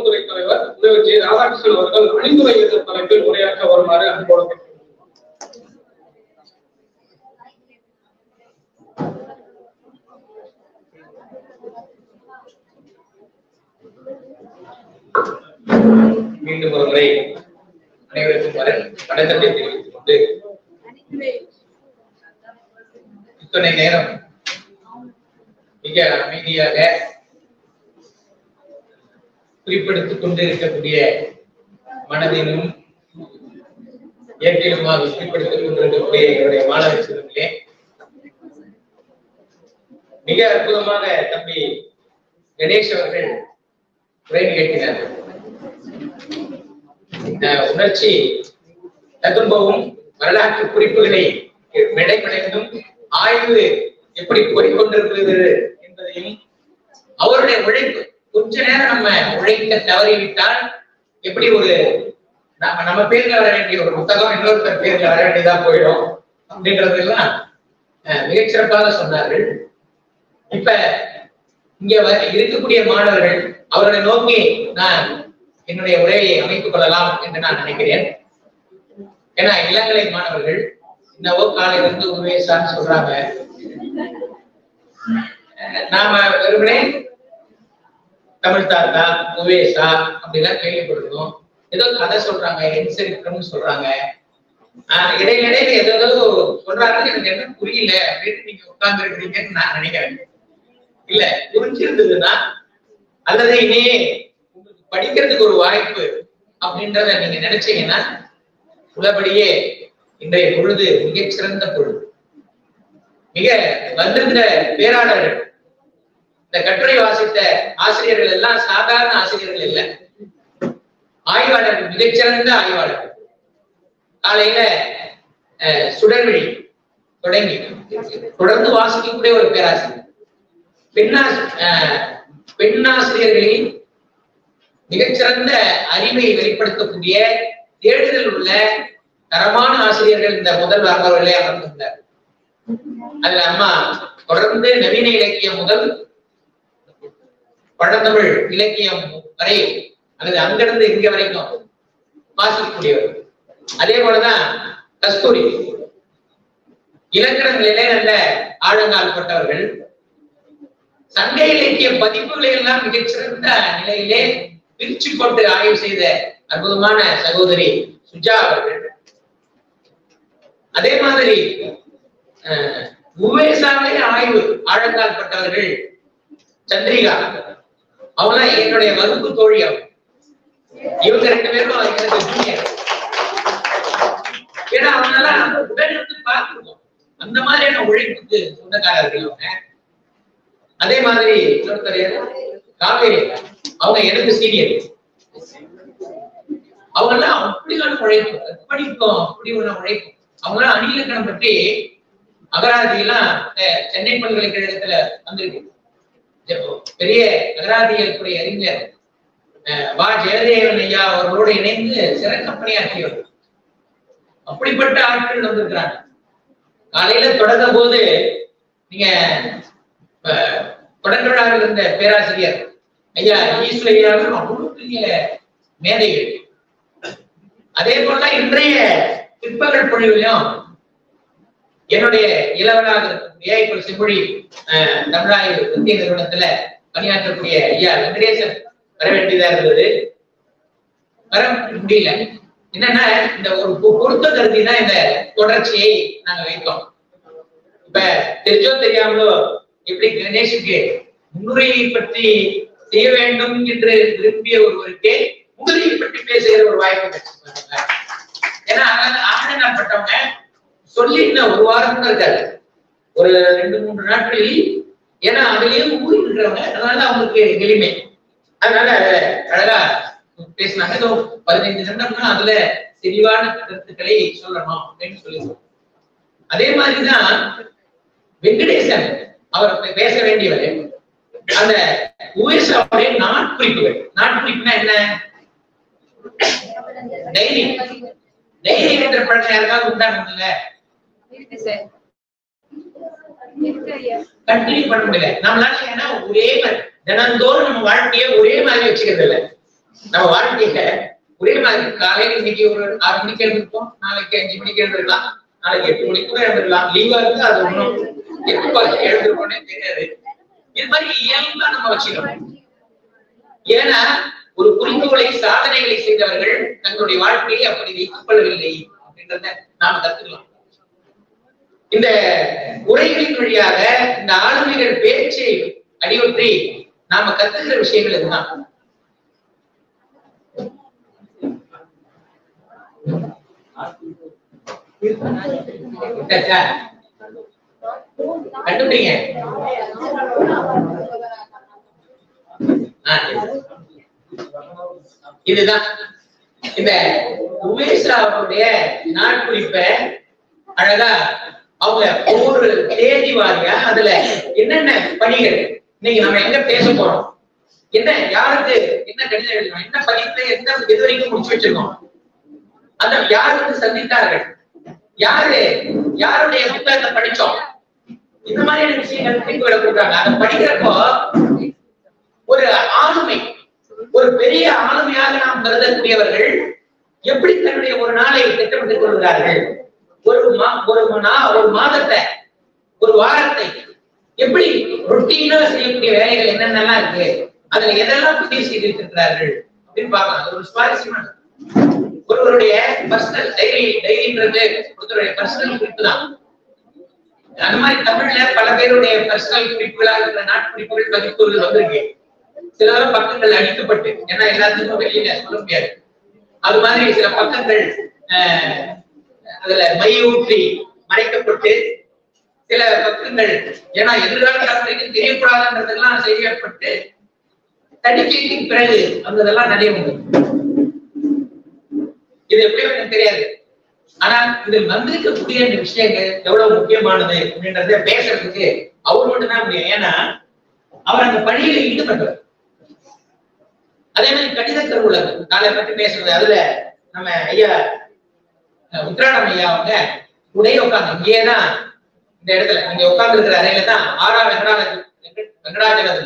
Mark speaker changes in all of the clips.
Speaker 1: உணவுத்துறை தலைவர் முனைவர் ஜே ராதாகிருஷ்ணன் அவர்கள் அணிந்துரை என்ற தலைப்பில் உரையாற்ற வருமாறு அன்போடு மீண்டும் ஒருமுறை அனைவருக்கும் வணக்கத்தை தெரிவித்துக் கொண்டு இத்தனை நேரம் மிக அமைதியாக குறிப்பிடுத்திக் கொண்டு இருக்கக்கூடிய மனதிலும் இயற்கையிலுமாக குறிப்பிடுத்திக் கொண்டிருக்கக்கூடிய என்னுடைய மாணவ செல்வங்களே, மிக அற்புதமாக தம்பி கணேஷ் அவர்கள் உரை நிகழ்த்தினார். உணர்ச்சி ததும்பவும் வரலாற்று குறிப்புகளை விடைமடைந்தும் ஆய்வு எப்படி போய்கொண்டிருக்கிறது என்பதையும் அவருடைய உழைப்பு கொஞ்ச நேரம் நம்ம உழைக்க தவறிவிட்டால் எப்படி ஒரு நம்ம பேர்ல வர வேண்டிய ஒரு புத்தகம் இன்னொருத்தர் பேர்ல வர வேண்டியதா போயிடும் அப்படின்றதெல்லாம் மிகச்சிறப்பாக சொன்னார்கள். இப்ப இங்க இருக்கக்கூடிய மாணவர்கள் அவர்களை நோக்கி நான் என்னுடைய உரையை அமைத்துக் கொள்ளலாம் என்று நான் நினைக்கிறேன். ஏன்னா இளங்கலை மாணவர்கள் என்னவோ காலையிலிருந்து உவேசான்னு சொல்றாங்க. நாம வெறுமனே தமிழ் தாத்தா உவேசா அப்படிலாம் கேள்விப்படுறோம். ஏதோ கதை சொல்றாங்க, என்சரித்திரம்னு சொல்றாங்க, இடையிடையில ஏதோ சொல்றாங்க, எனக்கு என்ன புரியல அப்படின்னு நீங்க உட்கார்ந்து இருக்கிறீங்கன்னு நான் நினைக்கிறேன். இல்ல புரிஞ்சிருந்ததுன்னா அல்லது இனி உங்களுக்கு படிக்கிறதுக்கு ஒரு வாய்ப்பு அப்படின்றத நீங்க நினைச்சீங்கன்னா உள்ளபடியே இன்றைய பொழுது மிகச் சிறந்த பொழுது. மிக வந்திருந்த பேராளர்கள், இந்த கட்டுரை வாசித்த ஆசிரியர்கள் எல்லாம் சாதாரண ஆசிரியர்கள் இல்லை, ஆய்வாளர்கள், மிகச்சிறந்த ஆய்வாளர்கள். காலையில சுடர்விழி தொடங்கி தொடர்ந்து வாசிக்கக்கூடிய ஒரு பேராசிரியர், பெண்ணாசிரியர்களின் மிகச்சிறந்த அறிவை வெளிப்படுத்தக்கூடிய தேடுதல் உள்ள தரமான ஆசிரியர்கள் இந்த முதல் வரலாறுகளே அமர்ந்திருந்தார். அதுல அம்மா தொடர்ந்து நவீன இலக்கியம் முதல் பழந்தமிழ் இலக்கியம் வரை அல்லது அங்கிருந்து இங்க வரைக்கும் வாசிக்கக்கூடியவர். அதே போலதான் கஸ்தூரி இலக்கணங்களிலே நல்ல ஆழங்கால் பட்டவர்கள். சங்க இலக்கிய பதிப்புகளை எல்லாம் மிகச்சிறந்த நிலையிலே பிரிச்சு போட்டு ஆய்வு செய்த அற்புதமான சகோதரி சுஜா அவர்கள். அதே மாதிரி உவேசாவே ஆய்வு ஆழங்கால் பட்டவர்கள் சந்திரிகா, அவங்க என்னுடைய வகுப்பு தோழி. இவங்க ரெண்டு பேரும் எனக்கு ஜூனியர். ஏன்னா அவங்கெல்லாம் உடனிருந்து பார்த்துருக்கோம், அந்த மாதிரியான உழைப்புக்கு சொந்தக்காரர்கள் அவங்க. அதே மாதிரி காவேரி, அவங்க எனக்கு சீனியர். அவங்க எல்லாம் அப்படியான உழைப்பு, படிப்போம் அப்படி ஒண்ணு உழைப்பு. அவங்களாம் அணிலக்கணம் பற்றி அகராதி எல்லாம் சென்னை பல்கலைக்கழகத்துல வந்திருக்கு. பெரிய அகராதியல் அறிஞர் வா ஜெயதேவன் ஐயா அவர்களோடு இணைந்து சிறந்த பணியாற்றியவர். அப்படிப்பட்ட ஆட்கள் வந்திருக்கிறாங்க. காலையில தொடங்க போது நீங்க தொடர்கழாவில் இருந்த பேராசிரியர் ஐயா ஈஸ்வரியாவும் அவ்வளவு பெரிய மேதைகள். அதே போல இன்றைய பிற்பகல் பொழிவிலும் என்னுடைய இளவலாக இருக்கக்கூடிய இப்ப செம்மொழி தமிழாய்வு இந்திய நிறுவனத்துல பணியாற்றக்கூடிய ஐயா வெங்கடேசன் வர வேண்டியதா இருந்தது, வர முடியல. என்னன்னா இந்த ஒரு பொருத்த கருதி தான் இந்த தொடர்ச்சியை நாங்க வைத்தோம். இப்ப தெரிஞ்சோ தெரியாமலோ எப்படி கணேஷுக்கு முன்னுரையை பற்றி செய்ய வேண்டும் என்று விரும்பிய ஒருவருக்கு முன்னுரையை பற்றி பேசுகிற ஒரு வாய்ப்பு கிடைச்சிருக்காங்க. ஏன்னா ஆண்டனால் பட்டவங்க சொல்லி இன்னும் ஒரு வாரம் இருக்காது, ஒரு 2-3 நாட்களில். ஏன்னா அதுலயும் ஊறி இருக்கிறவங்க, அதனால அவங்களுக்கு எளிமை. அதனால அழகா பேசினாங்க. 15 நிமிடம்னா அதுல தெளிவான கருத்துக்களை சொல்லணும் அப்படின்னு சொல்லிடுவோம். அதே மாதிரிதான் வெங்கடேசன் அவர் பேச வேண்டியவர். அந்த உவேசாவுடைய நாட்குறிப்புகள், நாட்குறிப்புனா என்ன? டைரி. டைரி என்ற பழக்கம் யாருக்காவது உண்டானதில்ல? கண்டினியூ பண்ண முடியல நம்மளால. ஏன்னா ஒரே மாதிரி தினந்தோறும் நம்ம வாழ்க்கையை ஒரே மாதிரி வச்சுக்கிறது இல்லை. நம்ம வாழ்க்கையில ஒரே மாதிரி காலையில இன்னைக்கு ஒரு 6 மணிக்கு எழுந்திருப்போம், நாளைக்கு 5 மணிக்கு எழுந்திருக்கலாம், நாளைக்கு 8 மணிக்கு கூட எழுந்திருக்கலாம். லீவா இருந்தா அது ஒண்ணும் எப்ப எழுந்திருப்போம்னே தெரியாது. இது மாதிரி இயல்பா நம்ம வச்சுக்கணும். ஏன்னா ஒரு குறிக்கோளை சாதனைகளை செய்தவர்கள் தங்களுடைய வாழ்க்கையை அப்படி வைத்துக் கொள்ளவில்லை அப்படின்றத நாம கத்துக்கலாம். இந்த உரைகளின் வழியாக இந்த ஆளுமைகள் பேச்சை அடியொற்றி நாம கத்துக்கிற விஷயங்கள் இதுதான். கண்டுபிடிங்க. இதுதான் இந்த உமேஷாவுடைய நாட்குறிப்பை அழகா அவங்க ஒவ்வொரு தேதி வாரியா அதுல என்னென்ன பணிகள் இன்னைக்கு நம்ம எங்க பேச போறோம், என்ன யாருக்கு என்ன கடிதம் எழுதணும், என்ன பதிப்பு எந்த இது வரைக்கும் முடிச்சு வச்சிருக்கோம், அந்த யாருக்கு சந்தித்தார்கள், யாருடைய புத்தகத்தை படிச்சோம், இந்த மாதிரியான விஷயங்கள் குறிப்புகளை கொடுக்குறாங்க. அதை படிக்கிறப்போ ஒரு ஆளுமை, ஒரு பெரிய ஆளுமையாக நாம் கருதக்கூடியவர்கள் எப்படி தன்னுடைய ஒரு நாளை திட்டமிட்டுக் கொள்கிறார்கள், ஒரு மாதத்தை ஒரு வாரத்தை எப்படி ரொட்டீனா செய்யக்கூடிய வேலைகள் என்னென்னலாம் இருக்கு, அதுல எதெல்லாம் பதிவு செய்திருக்கிறார்கள் அப்படின்னு பார்க்கலாம். ஒரு சுவாரஸ்யமான ஒருவருடைய பர்சனல் டைரின்றது ஒருத்தருடைய பர்சனல் குறிப்பு தான். அந்த மாதிரி தமிழ்ல பல பேருடைய பர்சனல் குறிப்புகளாக இருக்கிற நாட்குறிப்புகள் பதிப்புகள் வந்திருக்கு. சில பக்கங்கள் அடிக்கப்பட்டு, ஏன்னா எல்லாத்துக்கும் வெளியில சொல்ல முடியாது, அது மாதிரி சில பக்கங்கள் அதுல மையூற்றி மறைக்கப்பட்டு, சில பக்கங்கள் ஏன்னா எதிர்கால தலைமுறைக்கு தெரியக்கூடாதுன்றதெல்லாம் செய்யப்பட்டு தணிக்கைக்கு பிறகு வந்ததெல்லாம் நிறைய உண்டு. இது எப்படி எனக்கு தெரியாது, ஆனா இதில் வந்திருக்கக்கூடிய இந்த விஷயங்கள் எவ்வளவு முக்கியமானது அப்படின்றத பேசுறதுக்கு அவர் மட்டும் தான் முடியும். ஏன்னா அவர் அந்த பணியில ஈடுபட்டவர். அதே மாதிரி கடித கருவூலம் நாளை பற்றி பேசுறது, அதுல நம்ம ஐயா உத்ராடம் ஐயா அவங்க உடைய உட்காந்து இங்கேதான் இந்த இடத்துல இங்க உட்கார்ந்து இருக்கிற அறையில தான் வெங்கடாஜலபதி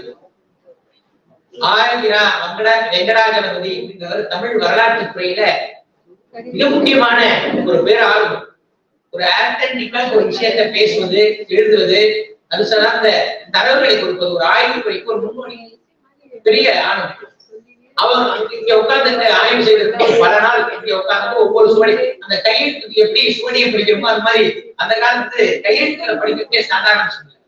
Speaker 1: வெங்கடாஜலபதி அப்படிங்கிறவர் தமிழ் வரலாற்று துறையில மிக முக்கியமான ஒரு பேர் ஆளுமை. ஒரு ஆத்தன்டிக்கா ஒரு விஷயத்தை பேசுவது, எழுதுவது, அது சார்ந்த தரவுகளை கொடுப்பது, ஒரு ஆய்வு துறைக்கு ஒரு முன்னோடி பெரிய ஆளுமை. அவர் இங்க உட்கார்ந்து ஆய்வு செய்யறதுக்கு பல நாள் இங்க உட்கார்ந்து ஒவ்வொரு சுவடி அந்த கையெழுத்துக்கு எப்படி சுவடியை படிக்கிறோமோ அது மாதிரி அந்த காலத்து கையெழுத்துல படிக்கிறதே சாதாரண சூழ்நிலை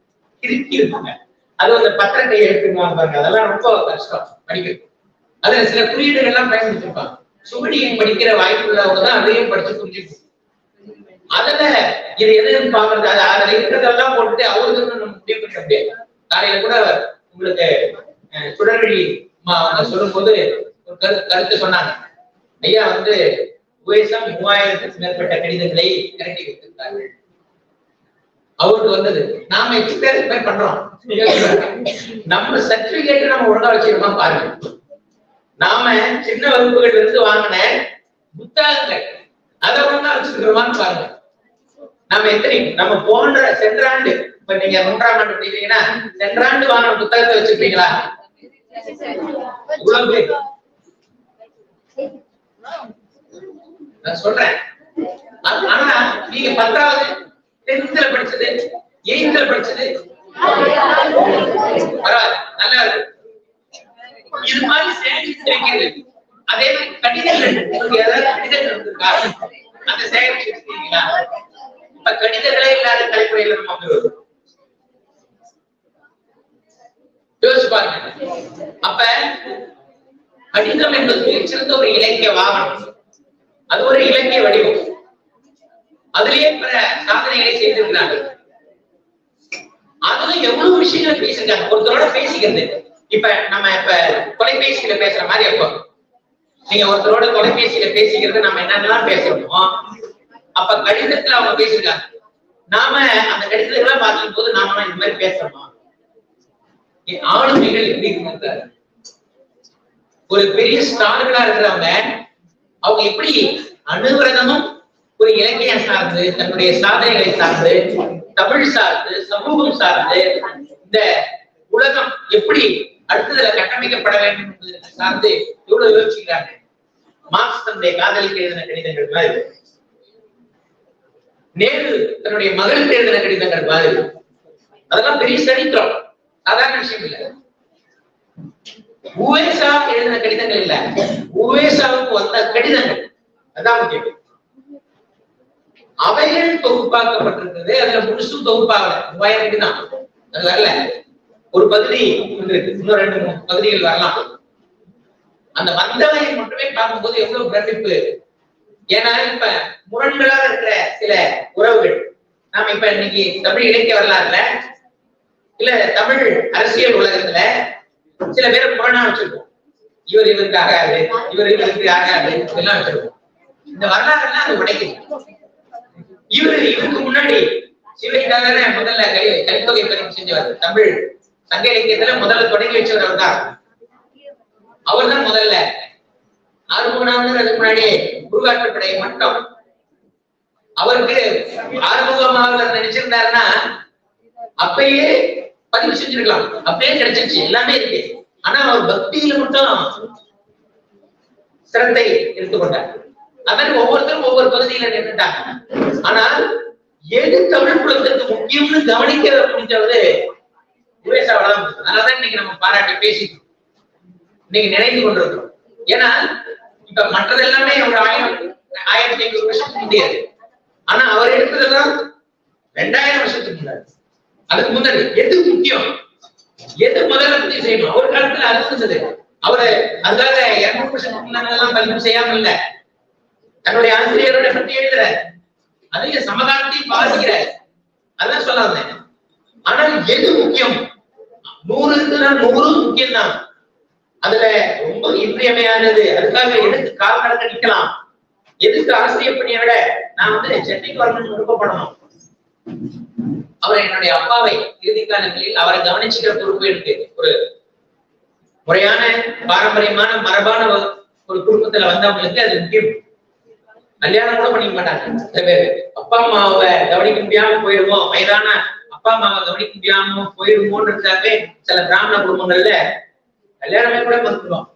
Speaker 1: திருப்பி இருப்பாங்க. அது ஒரு பத்திர கையெழுத்துமா பாருங்க, அதெல்லாம் ரொம்ப கஷ்டம் படிக்கிறது. அதுல சில குறியீடுகள் எல்லாம் பயன்படுத்திருப்பாங்க. சுவடியை படிக்கிற வாய்ப்பு உள்ளவங்க தான் அதையும் படிச்சு புரிஞ்சுக்கும். அதுல இது எதுன்னு பாக்குறது, அதுல இருக்கிறதெல்லாம் போட்டுட்டு அவருக்கு நம்ம முடிவு பண்ண முடியாது. காலையில கூட உங்களுக்கு சுடர்வழி சொல்லும் போது ஒரு கருத்து சொன்னாங்க. ஐயா உவேசம் 3000க்கும் மேற்பட்ட கடிதங்களை திரட்டி வைத்திருக்கிறார்கள். அவருக்கு வந்தது நாம எக்ஸ்பேர் பண்றோம். நம்ம சர்டிபிகேட் நம்ம ஒழுங்கா வச்சிருக்கோமா பாருங்க. நாம சின்ன வகுப்புகள் இருந்து வாங்கின புத்தகங்கள் அதை ஒழுங்கா வச்சிருக்கிறோமான்னு பாருங்க. நம்ம எத்தனை நம்ம போன்ற சென்றாண்டு, இப்ப நீங்க 1ஆம் ஆண்டு படிக்கிறீங்கன்னா சென்றாண்டு வாங்கின புத்தகத்தை வச்சிருக்கீங்களா? நான் சொல்றேன். ஆனா நீங்க 10வது 10th படிச்சது 8th படிச்சது பரவாயில்ல, நல்லா இருக்கு. இது மாதிரி சேகரித்து வைக்கிறது. அதே மாதிரி கடிதங்கள் கடிதங்கள் இருக்கா, அந்த சேகரித்து வச்சிருக்கீங்களா? இப்ப கடிதங்களே இல்லாத தலைமுறையில நம்ம வந்துருவோம். யோசிச்சு பாருங்க. அப்ப கடிதம் என்பது மிகச்சிறந்த ஒரு இலக்கிய வாகனம், அது ஒரு இலக்கிய வடிவம். அதுலயே பிற சாதனைகளை செய்திருக்கிறார்கள். அதுல எவ்வளவு விஷயங்கள் பேசிருக்காங்க. ஒருத்தரோட பேசிக்கிறது, இப்ப நம்ம தொலைபேசியில பேசுற மாதிரி அப்போ நீங்க ஒருத்தரோட தொலைபேசியில பேசிக்கிறது நம்ம என்னென்னலாம் பேசுறோமோ அப்ப கடிதத்துல அவங்க பேசிருக்காங்க. நாம அந்த கடிதத்தெல்லாம் பார்க்கும் போது நாம இந்த மாதிரி பேசுறோமா? ஆளுமைகள் எப்படி இருக்கிறாங்க? ஒரு பெரிய ஸ்டார்களா இருக்கிறவங்க அவங்க எப்படி அனுவிரதமும் ஒரு இலக்கியம் சார்ந்து, தன்னுடைய சாதனைகளை சார்ந்து, தமிழ் சார்ந்து, சமூகம் சார்ந்து, இந்த உலகம் எப்படி அடுத்ததுல கட்டமைக்கப்பட வேண்டும் என்பதற்கு சார்ந்து எவ்வளவு யோசிக்கிறாங்க. மார்க்ஸ் தன்னுடைய காதலிக்கு எழுதின கடிதங்கள் மாதிரி, நேரு தன்னுடைய மகளுக்கு எழுதின கடிதங்கள் மாதிரி, அதெல்லாம் பெரிய சரித்திரம், சாதாரண விஷயம் இல்ல. உவேசா எழுதின கடிதங்கள் இல்ல, உவேசாவுக்கு வந்த கடிதங்கள், அதான் முக்கியம். அவைகள் தொகுப்பாக்கப்பட்டிருக்கிறது. அதுல முழுசும் தொகுப்பாகல, 3000 தான் அது வரல. ஒரு பகுதி இருக்கு, இன்னும் 2-3 பகுதிகள் வரலாம். அந்த வந்தவை மட்டுமே பார்க்கும்போது எவ்வளவு பிரமிப்பு. ஏன்னா இப்ப முரண்களாக இருக்கிற சில உறவுகள், நாம இப்ப இன்னைக்கு தமிழ் இலக்கிய வரலாறுல இல்ல தமிழ் அரசியல் உலகத்துல சில பேரை முரணா வச்சிருக்கோம். இவர் இவருக்கு ஆகாது, இவர் இவருக்கு ஆகாது எல்லாம் வச்சிருக்கோம். இந்த வரலாறுலாம் அது உடைக்குது. இவருக்கு முன்னாடி சிவகிதான முதல்ல கலித்தொகை பதிவு செஞ்சவர். தமிழ் சங்க இலக்கியத்துல முதல்ல தொடங்கி வச்சவர் அவர் தான். அவர் தான் முதல்ல ஆறுமுகனாவது அதுக்கு முன்னாடி உருவாக்கப்படை மட்டும் அவருக்கு ஆறுமுகமாக நினைச்சிருந்தாருன்னா அப்பயே பதிவு செஞ்சிருக்கலாம், அப்பயே கிடைச்சிருச்சு, எல்லாமே இருக்கு. ஆனா அவர் பக்தியில மட்டும் சிரத்தை எடுத்துக்கொண்டார். அதற்கு ஒவ்வொருத்தரும் ஒவ்வொரு பகுதியில நின்றுட்டாங்க. ஆனால் எது தமிழ் புலத்திற்கு முக்கியம்னு கவனிக்க முடிஞ்சவது உவேசாவதான். அதனாலதான் இன்னைக்கு நம்ம பாராட்டி பேசிக்கணும், இன்னைக்கு நினைத்து கொண்டிருக்கிறோம். ஏன்னா இப்ப மற்றது எல்லாமே ஒரு 1500 வருஷத்துக்கு முடியாது. ஆனா அவர் எடுத்ததெல்லாம் 2000 வருஷத்துக்கு முன்னாடி. அதுக்கு முன்னாடி எது முக்கியம், எது முதல்ல பத்தி செய்யணும். அவர் காலத்துல அது இருந்தது. அவரு அதுக்காக 200 வருஷத்துக்கு முன்னாடி பதிவு செய்யாமல் இல்ல, தன்னுடைய ஆசிரியரோட பற்றி எழுதுறாரு, அதையும் சமகாலத்தையும் பாதிக்கிறார். அதான் சொல்ல வந்தேன். ஆனால் எது முக்கியம், 100 முக்கியம் தான். அதுல ரொம்ப இன்றியமையானது. அதுக்காக எதுக்கு கால் கடக்க நிக்கலாம், எதுக்கு ஆசிரியர் பணியை விட நான் சென்னைக்கு வரணும்னு விருப்பப்படணும். அவர் என்னுடைய அப்பாவை இறுதி காலங்களில் அவரை கவனிச்சுக்கிற பொறுப்பு இருக்கு. ஒரு முறையான பாரம்பரியமான மரபான ஒரு குடும்பத்துல வந்தவங்களுக்கு அது முக்கியம். கல்யாணம் கூட பண்ணிக்க மாட்டாங்க சில பேர். அப்பா அம்மாவை கவனிக்க முடியாம போயிடுவோம், வயதான அப்பா அம்மாவை கவனிக்க முடியாம போயிடுமோன்றதுக்காகவே சில பிராமண குடும்பங்கள்ல கல்யாணமே கூட மறுத்துருவாங்க.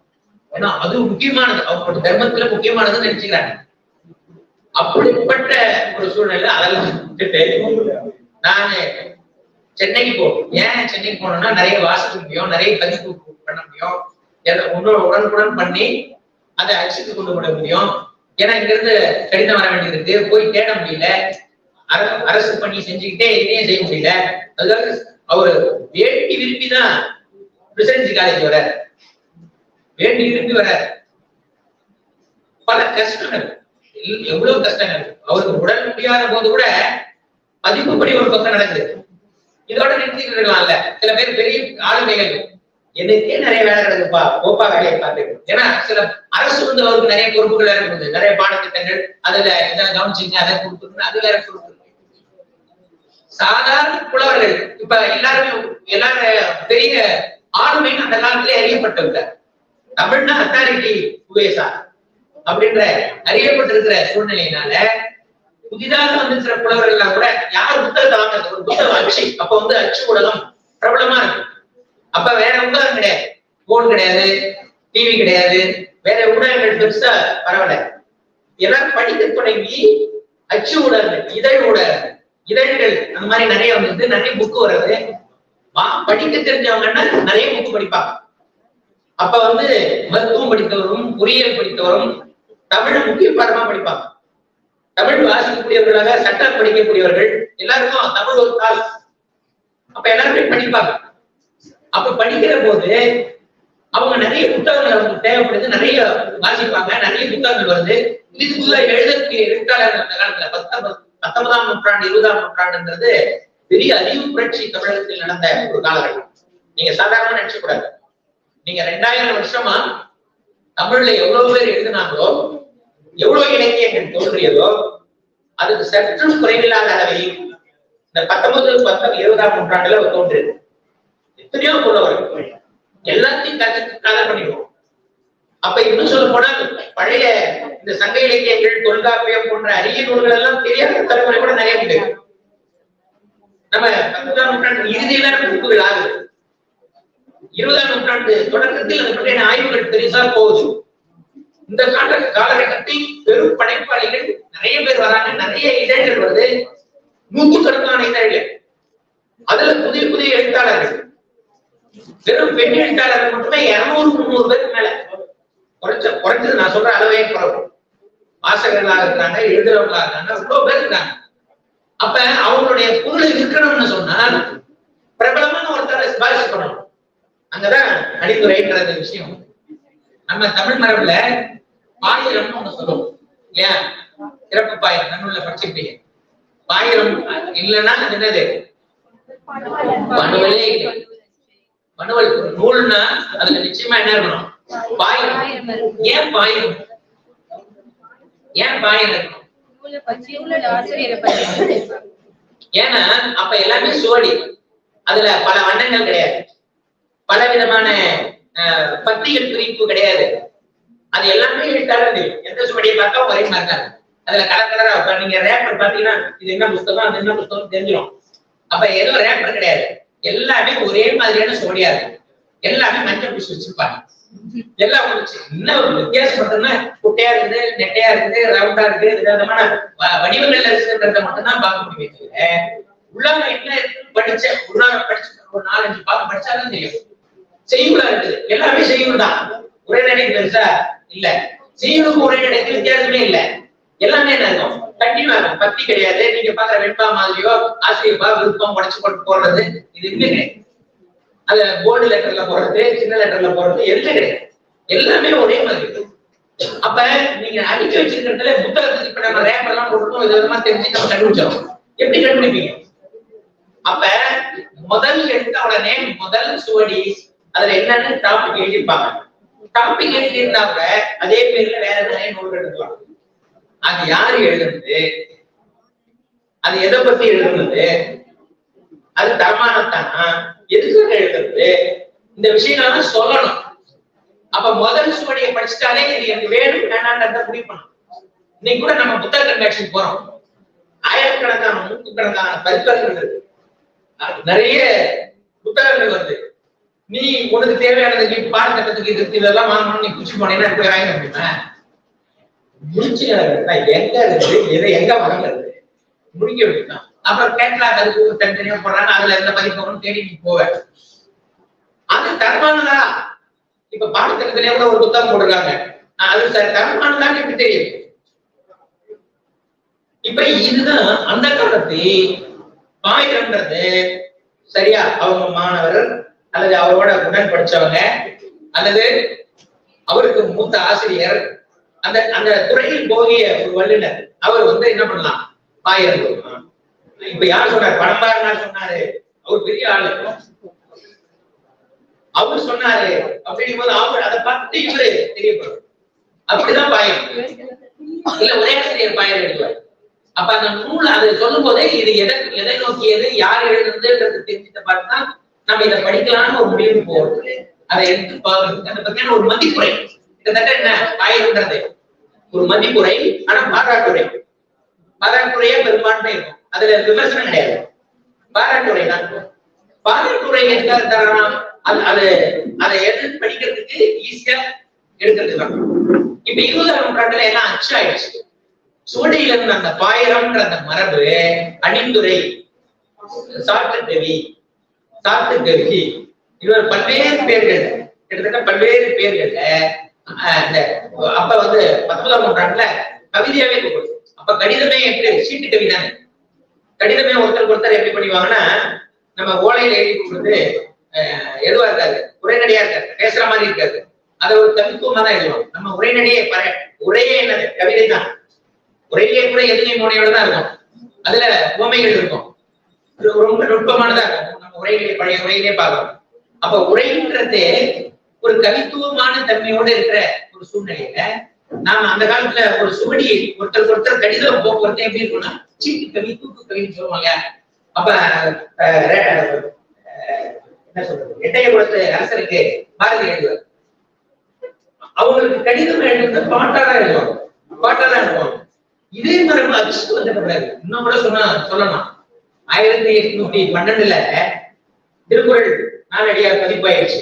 Speaker 1: ஏன்னா அது முக்கியமானது, அவங்களோட தர்மத்துல முக்கியமானதுன்னு நினைச்சுக்கிறாங்க. அப்படிப்பட்ட ஒரு சூழ்நிலை அதெல்லாம் நானு சென்னைக்கு போகணும். ஏன் சென்னைக்கு போனோம்னா நிறைய வாசிக்க முடியும், நிறைய பதிப்பு பண்ண முடியும், உடனுக்குடன் பண்ணி அதை அச்சுக்கு கொண்டு விட முடியும். ஏன்னா இங்க இருந்து கடிதம் வர வேண்டியது இருக்கு, போய் தேட முடியல, அரசு பணி செஞ்சுக்கிட்டே இதையும் செய்ய முடியல. அதுக்காக அவரு வேண்டி விரும்பிதான் பிரசிடென்சி காலேஜ் வர, வேண்டி விரும்பி வர. பல கஷ்டங்கள், எவ்வளவு கஷ்டங்கள். அவருக்கு உடல் முடியாத போது கூட பதிப்புப்படி ஒரு பக்கம் நடக்குது. இதோட நிறுத்திட்டு இருக்கலாம்ல. சில பேர் பெரிய ஆளுமைகள், எனக்கே நிறைய வேலை நடக்குதுப்பா, கோப்பா வேலையை பார்த்து. ஏன்னா சில அரசு அவருக்கு நிறைய பொறுப்புகள் இருக்குது, நிறைய பாடத்திட்டங்கள், அதுல இதை கவனிச்சிங்க, அதை கொடுத்துருங்க, அது வேற கொடுத்துருக்கு. சாதாரண புலவர்கள் இப்ப எல்லாரும் பெரிய ஆளுமைன்னு அந்த காலத்திலே அறியப்பட்டவங்க. தமிழ்னா அத்தாரிட்டி உவேசா அப்படின்ற அறியப்பட்டிருக்கிற சூழ்நிலையினால புதிதாக வந்து சில புலவர்கள் கூட யார் புத்தகத்தை வாங்குறது, ஒரு புத்தகம் அச்சு. அப்ப அச்சு ஊடகம் பிரபலமா இருக்கு. அப்ப வேற ஊடகம் கிடையாது, போன் கிடையாது, டிவி கிடையாது, வேற ஊடகங்கள் பெருசா பரவல. எல்லாரும் படிக்க தொடங்கி அச்சு ஊடகங்கள், இதழ்கள் அந்த மாதிரி நிறைய வந்து நிறைய புக்கு வருது. படிக்க தெரிஞ்சவங்கன்னா நிறைய புக்கு படிப்பாங்க. அப்ப மருத்துவம் படித்தவரும் பொறியியல் படித்தவரும் தமிழ் முக்கிய பாடமா படிப்பாங்க. தமிழ் வாசிக்கக்கூடியவர்களாக சட்டம் படிக்கக்கூடியவர்கள் எல்லாருக்கும் தமிழ் ஒரு கால். அப்ப எல்லாருமே படிப்பாங்க. அப்ப படிக்கிற போது அவங்க நிறைய புத்தகங்கள் தேவைப்படுது, நிறைய வாசிப்பாங்க, நிறைய புத்தகங்கள் வருது. இதுக்குள்ள எழுதக்கூடிய எழுத்தாளர்கள் அந்த காலத்துல 19ஆம் நூற்றாண்டு 20ஆம் நூற்றாண்டுன்றது பெரிய அறிவு புரட்சி தமிழகத்தில் நடந்த ஒரு காலகட்டம். நீங்க சாதாரணமா நினைச்ச கூடாது. நீங்க 2000 வருஷமா தமிழ்ல எவ்வளவு பேர் எழுதினாங்களோ, எவ்வளவு இலக்கியங்கள் தோன்றியதோ, அதுக்கு சற்றும் குறைவில்லாத அளவில் இந்த 19, 20ஆம் நூற்றாண்டுல தோன்றியது. எத்தனையோ புலவர்கள் எல்லாத்தையும் கதை பண்ணிடுவோம். அப்ப இன்னும் சொல்ல போனா பழைய இந்த சங்க இலக்கியங்கள், தொல்காப்பியம் போன்ற அரிய நூல்கள் எல்லாம் தெரியாத தலைமுறை கூட நிறைய உண்டு. நம்ம 19ஆம் நூற்றாண்டு இறுதியில குறிப்புகள் ஆகுது. 20ஆம் நூற்றாண்டு தொடக்கத்தில் அதை பற்றிய ஆய்வுகள் பெருசா போகுது. இந்த காலகட்டத்தில் பெரும் படைப்பாளிகள் நிறைய பேர் வராங்க, நிறைய இதழ்கள் வருது, நூற்றுக்கணக்கான இதழ்கள். அதுல புதிய புதிய எழுத்தாளர்கள், வெறும் பெண் எழுத்தாளர்கள் மட்டுமே 200-300 பேருக்கு மேல, குறைஞ்சது நான் சொல்ற அளவே குறைவு. வாசகர்களாக இருக்காங்க, எழுதுறவர்களாக இருக்காங்க, இவ்வளவு பேர் இருக்காங்க. அப்ப அவங்களுடைய பொருள் இருக்கணும்னு சொன்னால் பிரபலமான ஒருத்தரை சிபாரிசு பண்ணணும். அங்கதான் அடித்துரைன்ற விஷயம். நம்ம தமிழ் மரபுல பாயிரம்னு ஒண்ணு சொல்லுவோம் இல்லையா? சிறப்பு பாயிரம் நன்னூல்ல படிச்சுட்டீங்க. பாயிரம் இல்லைன்னா அது என்னது? பணுவலே இல்லை. பணுவல் நூல்னா அதுல நிச்சயமா என்ன இருக்கணும்? பாயிரம். ஏன் பாயிரம்? ஏன் பாயிரம் இருக்கணும்? ஏன்னா அப்ப எல்லாமே சுவடி, அதுல பல வண்ணங்கள் கிடையாது, பல விதமான பத்திகள் பிரிப்பு கிடையாது. அது எல்லாமே எழுத்தாளர் தெரியும். எந்த சுவடியை பார்த்தா ஒரே மாதிரி தான். அதுல கலர் கலரா நீங்க ரேப்பர் பாத்தீங்கன்னா இது என்ன புத்தகம் அது என்ன புத்தகம் தெரிஞ்சிடும். அப்ப ஏதோ ரேப்பர் கிடையாது, எல்லாமே ஒரே மாதிரியான சுவடியா இருக்கு. எல்லாமே மஞ்சள் பூசி வச்சிருப்பாங்க. எல்லாம் என்ன ஒரு வித்தியாசம் மட்டும்னா குட்டையா இருக்குது, நெட்டையா இருக்குது, ரவுண்டா இருக்கு, விதமான வடிவங்கள்ல இருக்குன்றத மட்டும்தான் பார்க்க முடியும். உள்ளாங்க என்ன படிச்ச உள்ளாங்க படிச்சு ஒரு 4-5 பாகம் படிச்சாதான் தெரியும். செய்யுளா இருக்குது, எல்லாமே செய்யுள் தான். உரைநடை பெருசா இல்ல, செய்யுளுக்கு உரைநடைக்கு வித்தியாசமே இல்ல. எல்லாமே என்ன இருக்கும்? கண்டிப்பா இருக்கும். பத்தி கிடையாது. நீங்க பாக்குற வெண்பா மாதிரியோ ஆசிரியப்பா விருப்பம் உடச்சு போட்டு போடுறது இது எதுவுமே கிடையாது. அது போல்டு லெட்டர்ல போடுறது, சின்ன லெட்டர்ல போடுறது எதுவுமே கிடையாது. எல்லாமே ஒரே மாதிரி இருக்கு. அப்ப நீங்க அடிக்க வச்சிருக்கிறதுல புத்தகத்துக்கு இப்ப நம்ம ரேப்பர் எல்லாம் போட்டுருக்கோம், விதமா தெரிஞ்சு நம்ம கண்டுபிடிச்சோம். எப்படி கண்டுபிடிப்பீங்க? அப்ப முதல் எடுத்து அவளோட நேம், முதல் சுவடி, அதுல என்னன்னு டாபிக் எழுதிருப்பாங்க. டாபிக் எழுதியிருந்தா கூட அதே பேர்ல வேற நிறைய நூல்கள் எடுக்கலாம். அது யாரு எழுதுறது, அது எதை பத்தி எழுதுறது, அது தரமானத்தானா, எதுக்கு எழுதுறது, இந்த விஷயங்கள்லாம் சொல்லணும். அப்ப முதல் சுவடியை படிச்சுட்டாலே இது எனக்கு வேணும் வேணான்றத முடிவு பண்ணணும். இன்னைக்கு கூட நம்ம புத்தக கண்காட்சிக்கு போறோம், ஆயிரக்கணக்கான நூற்றுக்கணக்கான பதிப்பகங்கள் இருக்கு, நிறைய புத்தகங்கள் வருது. நீ உனக்கு தேவையானது நீ பாடத்திட்டத்துக்கு இது இதெல்லாம் வாங்கணும், நீ குச்சி போனீங்கன்னா போய் வாங்க முடியுமா? முடிச்சு எங்க இருக்கு, எதை எங்க வாங்குறது, முடிக்க வேண்டியதான். அப்புறம் கேட்லாக் அதுக்கு தனித்தனியா போடுறாங்க, அதுல எந்த பதிப்பகம்னு தேடி நீ போவ. அது தரமானதா? இப்ப பாடத்திட்டத்திலே கூட ஒரு புத்தகம் போடுறாங்க, அது தரமானதான்னு எப்படி தெரியும்? இப்ப இதுதான் அந்த காலத்தில் பாயிரம்ன்றது சரியா அவங்க மாணவர் அல்லது அவரோட உடன் படிச்சவங்க அல்லது அவருக்கு மூத்த ஆசிரியர், அந்த அந்த துறையில் போகிய ஒரு வல்லுநர், அவர் என்ன பண்ணலாம்? பாயிரம் கொடுக்கலாம். இப்ப யார் சொன்னார்? பணம்பாரனார் சொன்னாரு, அவர் பெரிய ஆளு, அவர் சொன்னாரு. அப்படிங்கும் போது அவர் அதை பார்த்து இவரு தெரியப்படும். அப்படிதான் பாயிரம். இல்ல ஒரே ஆசிரியர் பாயிரம் எழுதுவார். அப்ப அந்த நூல் அதை சொல்லும் போதே இது எதை நோக்கியது, யார் எழுதுன்றது தெரிஞ்சுட்ட பார்த்துனா நம்ம இதை படிக்கலாம்னு ஒரு முடிவு போறது. அதை எடுத்து பார்க்கறது அதை பத்தியான ஒரு மதிப்புரை. கிட்டத்தட்ட என்ன பாயிரம்ன்றது ஒரு மதிப்புரை, ஆனா பாராட்டுரை. பாராட்டுரையே பெரும்பான்மை இருக்கும், அதுல விமர்சனம் கிடையாது, பாராட்டுரை தான். பாராட்டுரை எதுக்காக தரணும்? அதை எடுத்து படிக்கிறதுக்கு ஈஸியா எடுக்கிறது தான். இப்ப 20ஆம் நூற்றாண்டுல எல்லாம் அச்சாயிடுச்சு. சுவடியில இருந்த அந்த பாயிரம்ன்ற அந்த மரபு அணிந்துரை, சாத்துக்கவி, இவர் பல்வேறு பேர்கள், கிட்டத்தட்ட பல்வேறு பேர்கள்ல அப்ப 19ஆம் நூற்றாண்டுல கவிதையாவே கொடுக்கும். அப்ப கடிதமே எப்படி சீட்டு கவி தானே. கடிதமே ஒருத்தர் எப்படி பண்ணுவாங்கன்னா, நம்ம ஓலையில எழுதி கொடுத்து எதுவா இருக்காது, உரைநடையா இருக்காது, பேசுற மாதிரி இருக்காது, அதை ஒரு கவித்துவமா தான் எழுதுவோம். நம்ம உரைநடையே உரையே என்னது கவிதை தான். உரையிலே கூட எதிர்கை மோனையோட தான் இருக்கும், அதுல உவமைகள் இருக்கும், ரொம்ப நுட்பமானதா இருக்கும். நம்ம உரைகளை பழைய உரையிலே பார்க்கணும். அப்ப உரைன்றது ஒரு கவித்துவமான தன்மையோடு இருக்கிற ஒரு சூழ்நிலையில நாம அந்த காலத்துல ஒரு சுவடி ஒருத்தர் கடிதம் போக்குவரத்து எப்படி இருக்கும்னா சீட்டு கவி, தூக்கு கவின்னு சொல்லுவாங்க. அப்ப என்ன சொல்றது, எட்டயபுரத்து அரசருக்கு பாரதி எழுதுவார். அவங்களுக்கு கடிதம் எழுதுறது பாட்டாதான் எழுதுவாங்க, பாட்டாதான் எழுதுவாங்க. இதே மாதிரி அச்சு வந்துட்டு இன்னும் கூட சொல்லணும். 1812 திருக்குறள் நாலடியார் பதிப்பாயிடுச்சு.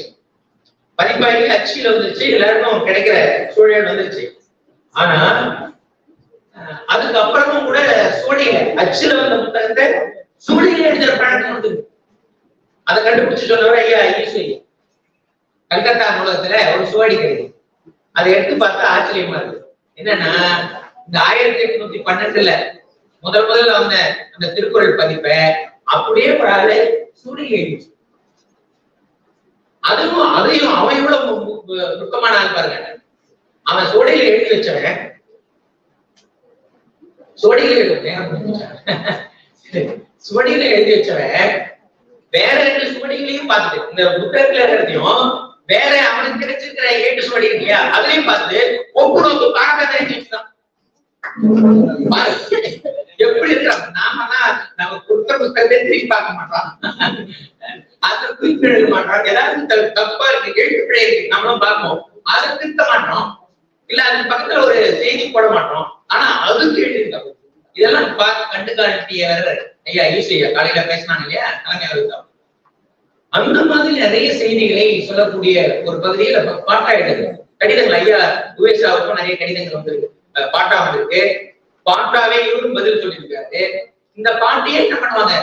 Speaker 1: பதிப்பாகி அச்சியில வந்துருச்சு, எல்லாருக்கும் கிடைக்கிற சூழல் வந்துருச்சு. ஆனா அதுக்கப்புறமும் கூட சோழியில அச்சுல வந்த புத்தகத்தை சோழியில எழுதுற பழக்கம் வந்து அதை கண்டுபிடிச்சு சொன்னவர் ஐயா ஈஸ்வரி. கல்கத்தா நூலகத்துல ஒரு சுவடி கிடையாது. அதை எடுத்து பார்த்தா ஆச்சரியமா இருக்கு. என்னன்னா இந்த 1812 முதல்ல வந்த அந்த திருக்குறள் பதிப்பை அப்படியே ஒரு ஆளு சூழியில் எழுதிச்சு. அதையும் அவன் எவ்வளவு நுட்பமான ஆள் பாருங்க. அவன் சோழியில எழுதி வச்சவன் சுவடியில எழுதி வச்சவன் வேற 2 சுவடிகளையும் பார்த்துட்டு, இந்த புத்தகத்துல இருக்கிறதையும் வேற அவனுக்கு கிடைச்சிருக்கிற 8 சுவடி இல்லையா அதையும் பார்த்து ஒப்புநோக்கு பார்க்காத எழுதி வச்சுதான். எப்படி இருக்கிறாங்க நம்ம கொடுத்த புத்தகத்தை திரும்பி பார்க்க மாட்டோம், அதை குறிப்பு எழுத மாட்டோம். ஏதாவது தப்பா இருக்கு, எழுத்து பிழை இருக்கு, நம்மளும் பார்ப்போம், அதை திருத்த மாட்டோம். இல்ல அதுக்கு பக்கத்துல ஒரு செய்தி போட மாட்டோம். ஆனா அதுக்கு எழுதிருக்கோம். இதெல்லாம் பார்த்து கண்டு காட்டியவர் ஐயா ஈஸ்வரியா காலையில பேசினாங்க இல்லையா கலைஞர். அந்த மாதிரி நிறைய செய்திகளை சொல்லக்கூடிய ஒரு பகுதியில பாட்டா எழுது கடிதங்கள். ஐயா உவேசாவுக்கும் நிறைய கடிதங்கள் வந்திருக்கு, பாட்டா வந்திருக்கு. பாட்டாவே இவரும் பதில் சொல்லியிருக்காரு. இந்த பாட்டையே என்ன பண்ணுவாங்க,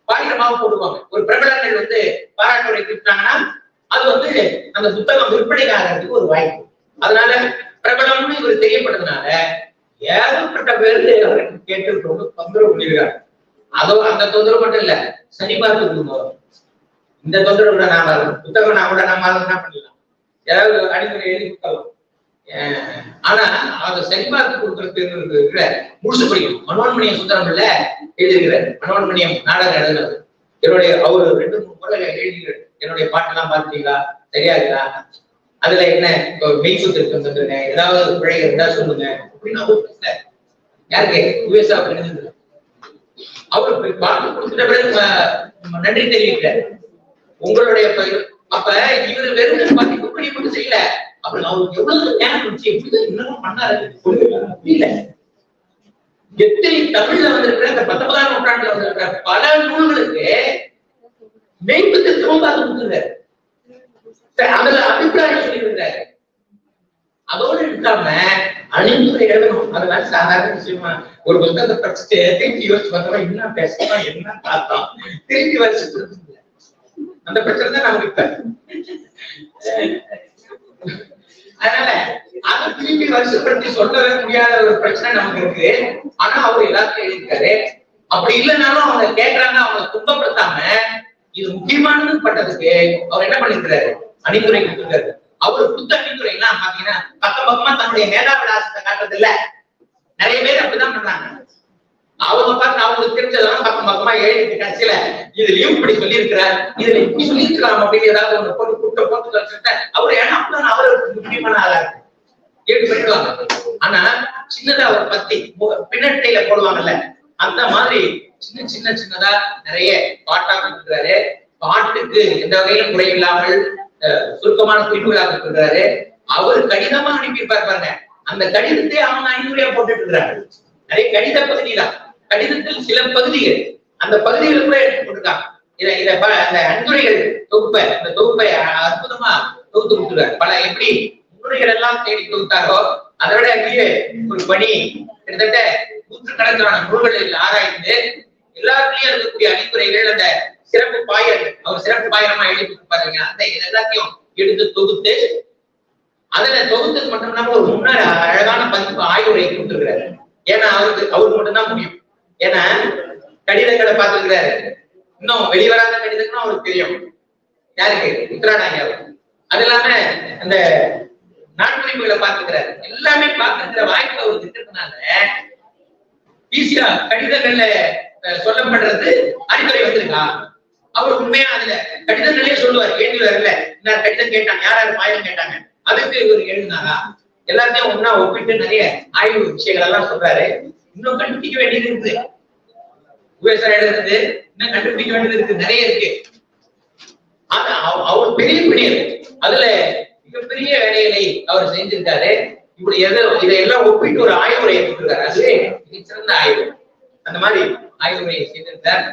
Speaker 1: பாயிரமாக போடுவாங்க. ஒரு பிரபலங்கள் வந்து பாராட்டுரை கொடுத்தாங்கன்னா அது வந்து அந்த புத்தகம் விற்பனைக்காகிறதுக்கு ஒரு வாய்ப்பு. அதனால பிரபலம்னு இவர் தெரியப்படுறதுனால ஏகப்பட்ட பேருக்கு அவருக்கு கேட்டு தொந்தரவு பண்ணிருக்காரு. அதோ அந்த தொந்தரவு மட்டும் இல்ல, சனி பார்த்து கொடுக்கும் இந்த தொந்தரவு கூட நாம புத்தகம் நான் கூட நம்ம என்ன பண்ணலாம், ஏதாவது அடிமுறை எழுதி கொடுக்கலாம். ஆனா அதை சரி பார்த்து கொடுக்கறதுக்கு முழுசு படிக்கணும். மனோன்மணியம் சுந்தரம்ல எழுதியிருக்கிறார். மனோன்மணியம் நாடகம் எழுதுனது என்னுடைய அவரு 2-3 முறை எழுதிக்கிறார். என்னுடைய பாட்டெல்லாம் பார்த்துட்டீங்களா, சரியா இருக்கா, அதுல என்ன மெய் சுத்திருக்கம் தந்துருங்க, ஏதாவது பிழை இருந்தா சொல்லுங்க அப்படின்னு அவரு பேசல. யாருக்கு யுஎஸ்ஆ எழுதுது. அவரு பாட்டு கொடுத்துட்ட பிறகு நன்றி தெரிவிக்கிறார். உங்களுடைய அப்ப இவரு வெறும் பதிப்பு பணி மட்டும் செய்யல, அப்புறம் அவருக்கு எவ்வளவு ஞானம் இருந்துச்சு, எப்படிதான் இன்னமும் பண்ணாரு புரியல. எத்தனை தமிழ்ல வந்திருக்கிற இந்த 19ஆம் நூற்றாண்டுல வந்திருக்கிற பல நூல்களுக்கு மெய்ப்பத்தை திரும்ப கொடுத்துருக்காரு. அதுல அபிப்பிராயம் சொல்லியிருந்தாரு. அதோடு இருக்காம அணிந்துரை எழுதணும். அதெல்லாம் சாதாரண விஷயமா ஒரு புத்தகத்தை படிச்சுட்டு திருப்பி யோசிச்சு பார்த்தோம், என்ன பேசணும் என்ன பார்த்தோம், திருப்பி வரிசை அந்த பிரச்சனை தான் நமக்கு இப்ப. அதனால அதை திருப்பி வருஷப்படுத்தி சொல்லவே முடியாத ஒரு பிரச்சனை நமக்கு இருக்கு. ஆனா அவர் எல்லாத்தையும் எழுதியிருக்காரு. அப்படி இல்லைனாலும் அவங்க கேட்கறாங்க, அவங்களை துன்பப்படுத்தாம இது முக்கியமானது பட்டதுக்கு அவர் என்ன பண்ணிருக்கிறாரு, அணிந்துரை கொடுத்திருக்காரு. அவரு புத்த அணிந்துரை எல்லாம் பாத்தீங்கன்னா பக்கம் பக்கமா தன்னுடைய மேதாவிலாசத்தை காட்டுறது இல்ல. நிறைய பேர் அப்படிதான் பண்றாங்க. அவங்க பார்த்து அவங்களுக்கு தெரிஞ்சதெல்லாம் பக்கம் பக்கமா எழுதி கடைசியில இதுலயும் இப்படி சொல்லியிருக்கிறார், இதுல இப்படி சொல்லியிருக்கலாம் அப்படின்னு ஏதாவது ஒண்ணு போட்டு கூட்ட போட்டு வச்சுட்டா அவரு ஏன்னா அப்பதான் அவரு முக்கியமான ஆளா இருக்கு ஏழு பண்ணிடுவாங்க. ஆனா சின்னதா ஒரு பத்தி பின்னட்டையில போடுவாங்கல்ல, அந்த மாதிரி சின்ன சின்ன சின்னதா நிறைய பாட்டா கொடுத்துருக்காரு. பாட்டுக்கு எந்த வகையிலும் குறை இல்லாமல் சுருக்கமான குறிப்புகளாக கொடுத்துருக்காரு. அவர் கடிதமா அனுப்பியிருப்பாரு பாருங்க, அந்த கடிதத்தை அவங்க அணிமுறையா போட்டுட்டு இருக்கிறாரு. நிறைய கடித பகுதி தான், கடிதத்தில் சில பகுதிகள் அந்த பகுதிகள் கூட எடுத்து போட்டுருக்காங்க. அந்த அன்புரைகள் தொகுப்பை அந்த தொகுப்பை அற்புதமா தொகுத்து கொடுத்துருக்காரு. பல எப்படி முன்னுரைகள் எல்லாம் தேடி தொகுத்தாரோ அதை விட அங்கேயே ஒரு பணி கிட்டத்தட்ட 100கணக்கான நூல்களில் ஆராய்ந்து எல்லாத்துலயும் இருக்கக்கூடிய அணிந்துரைகள் அந்த சிறப்பு பாயிரங்கள் அவர் சிறப்பு பாயிரமா எழுதி கொடுப்பாருங்க, அந்த எல்லாத்தையும் எடுத்து தொகுத்து அதுல தொகுத்தது மட்டும் இல்லாம ஒரு முன்னாடி அழகான பதிப்பு ஆய்வுரை கொடுத்துருக்கிறாரு. ஏன்னா அவருக்கு மட்டும்தான் முடியும். ஏன்னா கடிதங்களை பார்த்துருக்கிறாரு, இன்னும் வெளிவராத கடிதங்களும் அவருக்கு தெரியும். யாருக்கு, உத்தராடாங்க. அது இல்லாம அந்த நாட்குறிப்புகளை பார்த்துக்கிறாரு. எல்லாமே பார்த்துக்கிற வாய்ப்பு அவருக்கு இருக்கிறதுனால ஈஸியா கடிதங்கள்ல சொல்லப்படுறது அடிப்படை வந்திருக்கா அவர் உண்மையா அதுல கடிதங்களே சொல்லுவார். எழுதுவார்ல, என்ன கடிதம் கேட்டாங்க, யாராரு பாயம் கேட்டாங்க, அதுக்கு இவர் எழுதினாரா, எல்லாத்தையும் ஒன்னா ஒப்பிட்டு நிறைய ஆய்வு விஷயங்கள் எல்லாம் சொல்றாரு. இன்னும் கண்டுபிடிக்க வேண்டியது இருக்குது, உபேசம் எழுதுறது இன்னும் கண்டுபிடிக்க வேண்டியது இருக்கு, நிறைய இருக்கு. ஆனா அவர் பெரிய பிடியல், அதுல மிகப்பெரிய வேலைகளை அவர் செஞ்சிருக்காரு. இப்படி இதையெல்லாம் ஒப்பிட்டு ஒரு ஆய்வுரையை கொடுத்திருக்காரு. அதுவே சிறந்த ஆய்வு. அந்த மாதிரி ஆய்வுரையை செய்திருக்கார்.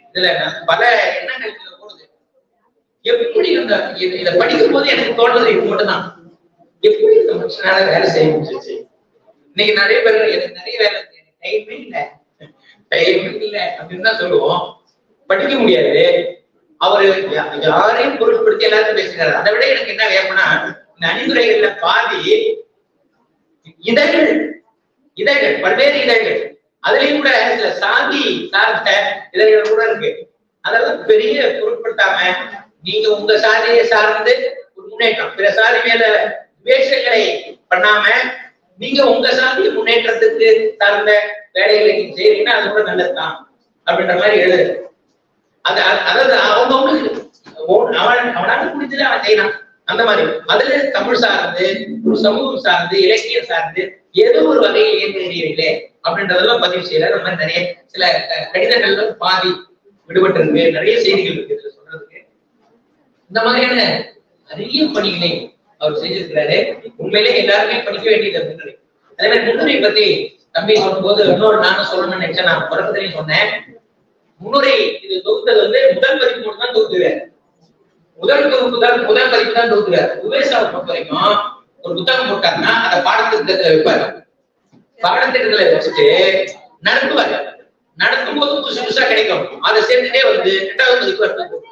Speaker 1: இதுல பல எண்ணங்கள் போடுது. எப்படி இந்த இதை படிக்கும் போது எனக்கு தோன்றது இது மட்டும்தான், எப்படி இந்த மனுஷனால வேலை செய்ய முடிஞ்சிச்சு. இன்னைக்கு நிறைய பேர் எனக்கு நிறைய வேலை டைமே இல்லை அப்படின்னு தான் சொல்லுவோம். படிக்க முடியாது. அவரு யாரையும் பொருட்படுத்தி எல்லாரும் பேசுகிறாரு. அதை விட எனக்கு என்ன வேணும்னா, இந்த அணிந்துரைகள்ல பாதி இதழ்கள் பல்வேறு இதழ்கள், அதுலயும் கூட சில சாதி சார்ந்த இதழ்கள் கூட இருக்கு. அதெல்லாம் பெரிய பொருட்படுத்தாம நீங்க உங்க சாதியை சார்ந்து ஒரு முன்னேற்றம், பிற சாதி மேல வேஷங்களை பண்ணாம நீங்க உங்க சாதி முன்னேற்றத்துக்கு சார்ந்த வேலைகளை நீங்க செய்யறீங்கன்னா அது கூட நல்லதுதான் அப்படின்ற மாதிரி எழுது. அதாவது அவங்களுக்கு அவனால முடிஞ்சது அவன் செய்யலாம். அந்த மாதிரி அதுல தமிழ் சார்ந்து, சமூகம் சார்ந்து, இலக்கியம் சார்ந்து ஏதோ ஒரு வகையில் இயங்குகிறீர்களே அப்படின்றதெல்லாம் பதிவு செய்யல. அந்த மாதிரி நிறைய சில கடிதங்கள்ல பாதி விடுபட்டு இருக்கு, நிறைய செய்திகள் இருக்கு இதுல சொல்றதுக்கு. இந்த மாதிரியான நிறைய பணிகளை அவர் செஞ்சிருக்கிறாரு. உண்மையிலே எல்லாருமே படிக்க வேண்டியது முன்னுரை. அதே மாதிரி முன்னுரை பத்தி தம்பி சொல்லும் போது இன்னொரு நானும் சொல்லணும்னு நினைச்சேன். நான் தொடக்கத்திலையும் சொன்னேன், முன்னுரை இது தொகுத்தது முதல் பதிப்பு மட்டும் தான் தொகுத்துறாரு. முதல் பதிப்பு தான் தொகுத்துறாரு. உவேசாவை பொறுத்த வரைக்கும் ஒரு புத்தகம் போட்டாருன்னா அந்த பாடத்திட்டத்துல வைப்பாரு. பாடத்திட்டத்துல வச்சுட்டு நடத்துவாரு. நடத்தும் போது புதுசு புதுசா கிடைக்கும். அதை சேர்த்துட்டே இரண்டாவது பதிப்பு எடுத்து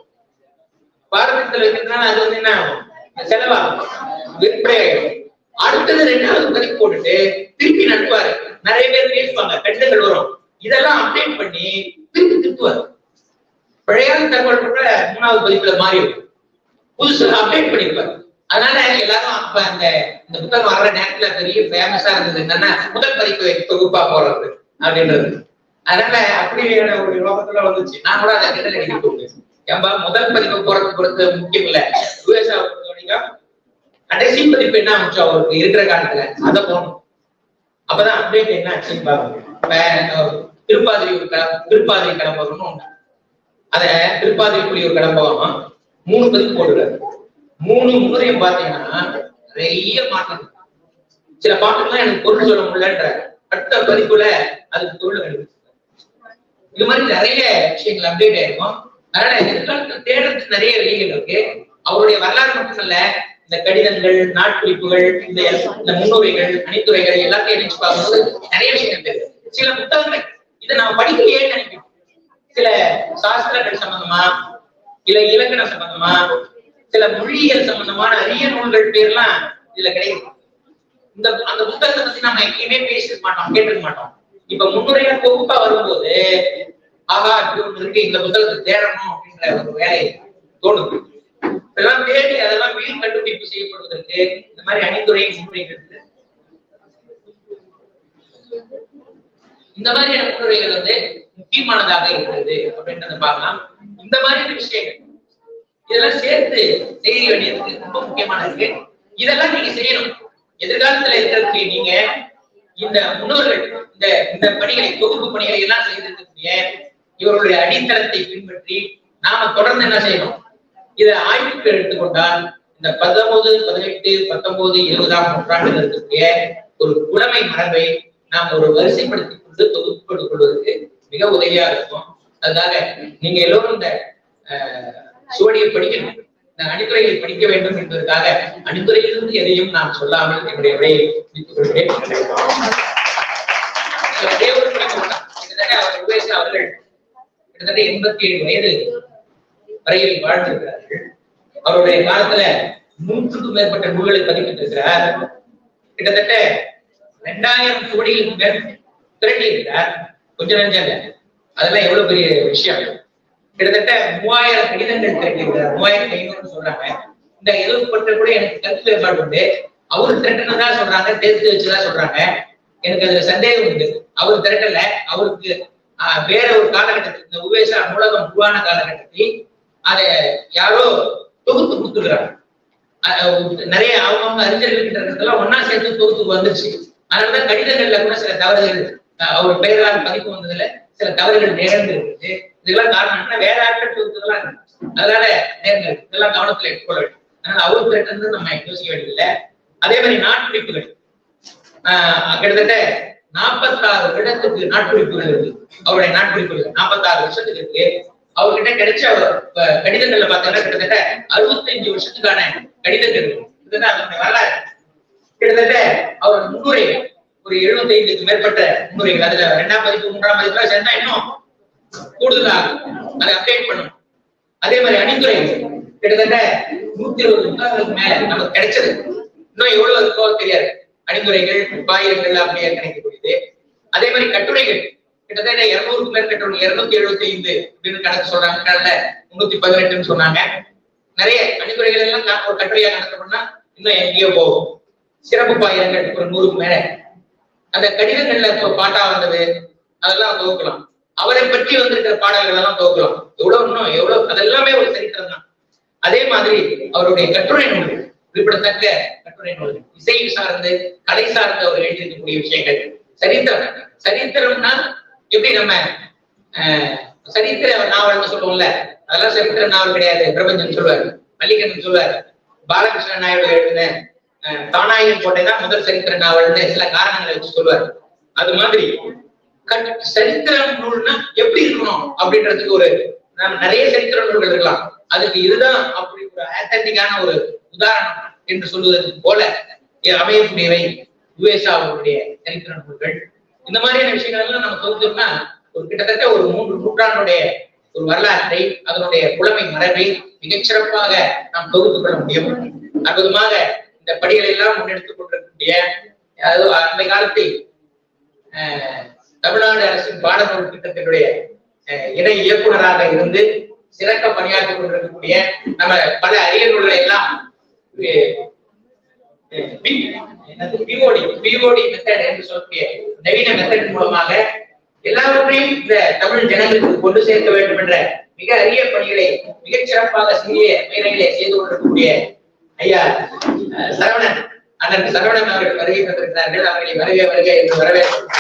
Speaker 1: பாடத்திட்டத்துல வைக்கிறதுனால அது என்ன செலவாகும், விற்பனை ஆயிடும். அடுத்தது இரண்டாவது பதிப்பு போட்டுட்டு திருப்பி நடத்துவாரு. நிறைய பேர் பேசுவாங்க, கடிதங்கள் வரும், இதெல்லாம் அப்டேட் பண்ணி திருப்பி திருத்துவாரு. பழையான தகவல் கூட மூணாவது பதிப்புல மாறி இருக்கும், புதுசா அப்டேட் பண்ணிருப்பாரு. அதனால எல்லாரும் அப்ப இந்த புத்தகம் வர்ற நேரத்துல பெரிய ஃபேமஸா இருந்தது என்னன்னா முதல் பதிப்பு தொகுப்பா போறது அப்படின்றது. அதனால அப்படியான ஒரு யோகத்துல வந்துச்சு. நான் கூட அதை கிட்ட நினைக்க ஏன்பா முதல் பதிப்பு போறது பொறுத்து முக்கியம் இல்ல. யுஎஸ்ஆ கடைசி பதிப்பு என்ன ஆச்சு அவருக்கு இருக்கிற காலத்துல அதை போகணும். அப்பதான் அப்டேட் என்ன ஆச்சுன்னு பாருங்க. திருப்பாதிரி கடம்பகம்னு ஒண்ணு, அத திருப்பாதிரி புலியூர் கடம்பகம் 3 பதிப்பு போட்டுருக்காரு. 3 முன்னுரையும் பாத்தீங்கன்னா நிறைய மாற்றம். சில பாட்டுக்கெல்லாம் எனக்கு பொருள் சொல்ல முடியலன்ற அடுத்த பதிப்புல அதுக்கு பொருள் கிடைக்கும். இது மாதிரி நிறைய விஷயங்கள் அப்டேட் ஆயிருக்கும். அதனால எதிர்காலத்தில் தேடுறதுக்கு நிறைய வழிகள் இருக்கு. அவருடைய வரலாறு மட்டுமல்ல, இந்த கடிதங்கள், நாட்குறிப்புகள், இந்த முன்னுரைகள், அணித்துறைகள் எல்லாத்தையும் நினைச்சு பார்க்கும்போது நிறைய விஷயங்கள் இருக்கு. சில புத்தகங்கள் இதை நம்ம படிக்கலையே நினைக்கிறோம். சில சாஸ்திரங்கள் சம்பந்தமா, இல்ல இலக்கண சம்பந்தமா, சில மொழியியல் சம்பந்தமான அரிய நூல்கள் பேர்லாம் இதுல கிடைக்கும். அந்த புத்தகத்தை பத்தி நம்ம எங்கேயுமே பேசிக்க மாட்டோம், கேட்டுக்க மாட்டோம். இப்ப முன்னுரையா தொகுப்பா வரும்போது ஆகா இப்படி ஒண்ணு இருக்கு, இந்த புத்தகத்தை தேடணும் அப்படின்ற ஒரு வேலையை தோணுது. இதெல்லாம் தேடி அதெல்லாம் மீள் கண்டுபிடிப்பு செய்யப்படுவதற்கு இந்த மாதிரி அணிந்துரை முன்னுரைகள் இருக்கு. இந்த மாதிரியான முன்னுரைகள் முக்கியமானதாக இருக்கிறது அப்படின்றத பார்க்கலாம். இந்த மாதிரியான விஷயங்கள் இதெல்லாம் சேர்த்து செய்ய வேண்டியது ரொம்ப முக்கியமானது. இதெல்லாம் நீங்க செய்யணும். எதிர்காலத்துல இருக்கிறதுக்கு நீங்க இந்த முன்னோர்கள் இந்த பணிகளை, தொகுப்பு பணிகளை எல்லாம் செய்திருக்கக்கூடிய இவர்களுடைய அடித்தளத்தை பின்பற்றி நாம தொடர்ந்து என்ன செய்யணும், இதை ஆய்வுக்கு எடுத்துக்கொண்டால் இந்த 19, 18, 19, 20ஆம் நூற்றாண்டில் இருக்கக்கூடிய ஒரு புலமை மரபை நாம் ஒரு வரிசைப்படுத்திக் கொண்டு தொகுப்பு கொள்வதற்கு மிக உதவியா இருக்கும். அதுக்காக நீங்க எல்லோரும் இந்த சுவடியை படிக்கணும், இந்த அணிந்துரைகளை படிக்க வேண்டும் என்பதற்காக அணிந்துரையிலிருந்து எதையும் நான் சொல்லாமல் என்னுடைய உரையை முடித்துக் கொள்கிறேன். அவர்கள் கிட்டத்தட்ட 87 வயது வரையில் வாழ்ந்திருக்கிறார்கள். அவருடைய காலத்துல 100க்கும் மேற்பட்ட நூல்களை பதிப்பித்திருக்கிறார். கிட்டத்தட்ட 2000 சுவடிகளுக்கு மேல் திரட்டி இருக்கிறார். கொஞ்சம் நெஞ்சம் இல்ல, அதெல்லாம் எவ்வளவு பெரிய விஷயம். கிட்டத்தட்ட 3000 கடிதங்கள் திரட்டியிருக்கிறார். 3500 சொல்றாங்க. இந்த எழுதப்பட்ட கூட எனக்கு கருத்து வேறுபாடு உண்டு. அவரு திரட்டினதா சொல்றாங்க, தேர்த்து வச்சுதா சொல்றாங்க. எனக்கு அதுல சந்தேகம் உண்டு. அவர் திரட்டல, அவருக்கு வேற ஒரு காலகட்டத்தில் இந்த உவேசா நூலகம் உருவான காலகட்டத்தில் அதை யாரோ தொகுத்து கொடுத்துருக்காங்க. நிறைய அவங்க அறிஞர்கள் ஒன்னா சேர்த்து தொகுத்து வந்துருச்சு. அதனாலதான் கடிதங்கள்ல கூட சில தவறுகள், அவர் பெயரால் பதிப்பு வந்ததுல சில தவறுகள் நேர்ந்து இருக்குது. இதெல்லாம் காரணம் என்ன, வேற ஆட்கள் தொகுத்ததெல்லாம் இருக்கு. அதனால நேர்ந்து இதெல்லாம் கவனத்துல எடுத்துக்கொள்ள வேண்டும். அதனால அவர் திரட்டு நம்ம யோசிக்க வேண்டியதில்லை. அதே மாதிரி நாட்குறிப்புகள் கிட்டத்தட்ட 46 வருடத்துக்கு நாட்குறிப்புகள் இருக்கு. அவருடைய நாட்குறிப்புகள் 46 வருஷத்துக்கு இருக்கு. அவர்கிட்ட கிடைச்ச கடிதங்கள்ல பாத்தீங்கன்னா கிட்டத்தட்ட 65 வருஷத்துக்கான கடிதங்கள் இதுதான் அதனுடைய வரலாறு. கிட்டத்தட்ட அவர் முன்னுரை ஒரு 75க்கு மேற்பட்ட முன்னுரைகள், அதுல 2ஆம் பதிப்பு 3ஆம் பதிப்புலாம் சேர்ந்தா இன்னும் கூடுதலா அதை அப்டேட் பண்ணணும். அதே மாதிரி அணிந்துரை கிட்டத்தட்ட 120 புத்தகங்களுக்கு மேல நமக்கு கிடைச்சது. இன்னும் எவ்வளவு இருக்கோ தெரியாது. அணிந்துரைகள் 1000 அப்படியே கிடைக்கக்கூடியது. அதே மாதிரி கட்டுரைகள் கிட்டத்தட்ட 200க்கு மேற்பட்ட 275 அப்படின்னு கணக்கு சொல்றாங்க. 318 சொன்னாங்க. நிறைய அணிந்துரைகள் எல்லாம் ஒரு கட்டுரையா நடத்தணும்னா இன்னும் எங்கேயோ போகும். சிறப்பு பாயிரங்கள் ஒரு 100க்கு மேல. அந்த கடிதங்கள்ல பாட்டா வந்தது அதெல்லாம் துவக்கலாம். அவரை பற்றி வந்திருக்கிற பாடல்கள் எல்லாம் துவக்கலாம். எவ்வளவு இன்னும் எவ்வளவு அதெல்லாமே ஒரு சரித்திரம் தான். அதே மாதிரி அவருடைய கட்டுரை நூல்கள், குறிப்பிடத்தக்க கட்டுரை நூல்கள், இசை சார்ந்து கலை சார்ந்து அவர் எழுதியிருக்கக்கூடிய விஷயங்கள். சரித்திரம் சரித்திரம்னா எப்படி நம்ம சரித்திர நாவல்னு சொல்லுவோம்ல, அதெல்லாம் சரித்திர நாவல் கிடையாது. பிரபஞ்சன் சொல்லுவார், மல்லிகன் சொல்லுவார், பாலகிருஷ்ணன் நாயுடு எழுதின தானாயின் கோட்டை தான் முதல் சரித்திர நாவல்னு சில காரணங்களை வச்சு சொல்லுவார். அது மாதிரி சரித்திர நூல்னா எப்படி இருக்கணும் அப்படின்றதுக்கு ஒரு நிறைய சரித்திர நூல்கள் இருக்கலாம். அதுக்கு இதுதான் அப்படி ஒரு ஆத்தன்டிக்கான ஒரு உதாரணம் என்று சொல்வதற்கு போல அமையக்கூடியவை யுஎஸ்ஆ அவருடைய சரித்திர நூல்கள். இந்த மாதிரியான விஷயங்கள் எல்லாம் நம்ம சொல்லிட்டோம்னா ஒரு கிட்டத்தட்ட ஒரு 3 நூற்றாண்டுடைய ஒரு வரலாற்றை, அதனுடைய புலமை மரபை மிகச்சிறப்பாக நாம் தொகுத்து கொள்ள முடியும். அற்புதமாக இந்த படிகளை எல்லாம் முன்னெடுத்துக் கொண்டிருக்கக்கூடிய, அதாவது அந்த காலத்தில் தமிழ்நாடு அரசின் பாடநூல் திட்டத்தினுடைய இணை இயக்குநராக இருந்து சிறக்க பணியாற்றிக் கொண்டிருக்கக்கூடிய நம்ம பல அரிய நூல்களை எல்லாம் பிஓடி மெத்தட் என்று சொல்லக்கூடிய நவீன மெத்தட் மூலமாக எல்லாவற்றையும் இந்த தமிழ் ஜனங்களுக்கு கொண்டு சேர்க்க வேண்டும் என்ற மிக அரிய பணிகளை மிகச் சிறப்பாக சிறிய மேலையிலே செய்து கொண்டிருக்கக்கூடிய ஐயா சரவணன், அண்ணன் சரவணன் அவர்கள் வருகை தந்திருக்கிறார்கள். அவர்களை வருக என்று வரவேற்கிறோம்.